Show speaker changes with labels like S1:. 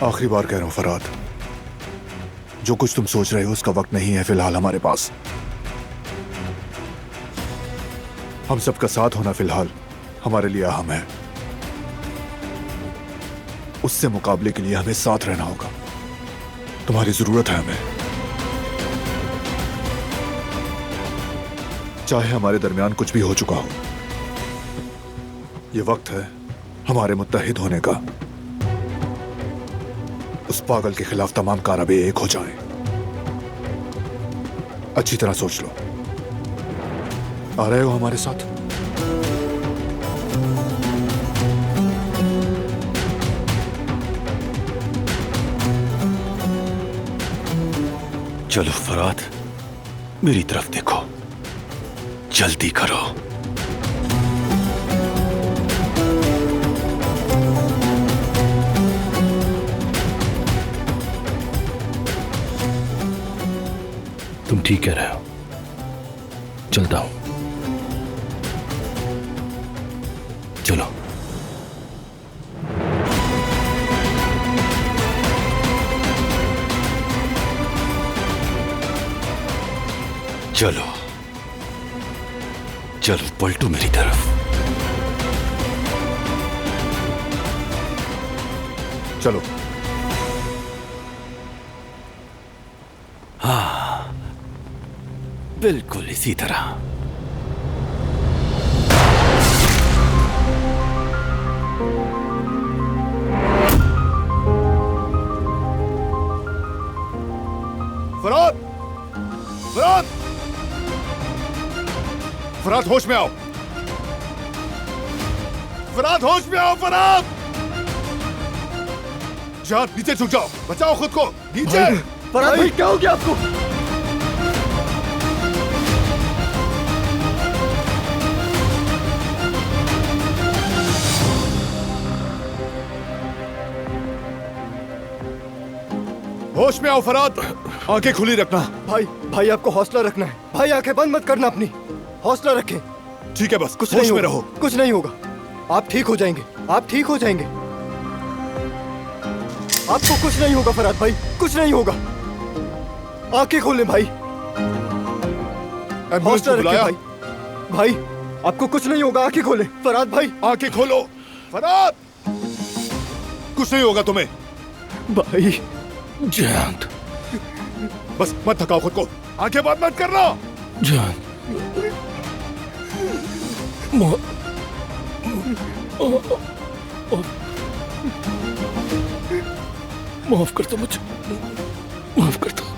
S1: आखिरी बार कह रहा हूं फराद, जो कुछ तुम सोच रहे हो उसका वक्त नहीं है फिलहाल हमारे पास। हम सबका साथ होना फिलहाल हमारे लिए अहम है। उससे मुकाबले के लिए हमें साथ रहना होगा। तुम्हारी जरूरत है हमें। चाहे हमारे दरमियान कुछ भी हो चुका हो, यह वक्त है हमारे मुत्तहिद होने का। उस पागल के खिलाफ तमाम कारबे एक हो जाएं। अच्छी तरह सोच लो। आ रहे हो हमारे साथ?
S2: चलो फराद, मेरी तरफ देखो, जल्दी करो। तुम ठीक कह रहे हो, चलता हूं। चलो। चलो चलो, पलटो मेरी तरफ।
S1: चलो।
S2: हाँ, बिल्कुल इसी तरह।
S1: फराद! फराद! फराद, होश में आओ। फराद, होश में आओ। फराद! जहां नीचे झुक जाओ, बचाओ खुद को। नीचे।
S3: फराद भाई, क्या हो गया आपको?
S1: होश में आओ फराद, आंखें खुली रखना।
S3: भाई आपको हौसला रखना है। भाई आंखें बंद मत करना अपनी, हौसला रखें।
S1: ठीक है, बस
S3: कुछ
S1: होश
S3: नहीं
S1: में
S3: होगा,
S1: रहो।
S3: कुछ नहीं होगा। आप ठीक हो जाएंगे, आप ठीक हो जाएंगे। आपको कुछ नहीं होगा फराद भाई, कुछ नहीं होगा। आंखें खोलें भाई, हौसला रखें भाई। भाई आपको कुछ नहीं होगा, आंखें खोलें। फराद भाई,
S1: आंखें खोलो। फराद, कुछ नहीं होगा तुम्हें।
S3: भाई
S2: जयंत,
S1: बस मत थकाओ खुद को, आंखें बंद मत करना।
S2: जयंत, माफ कर दो मुझे, माफ कर दो।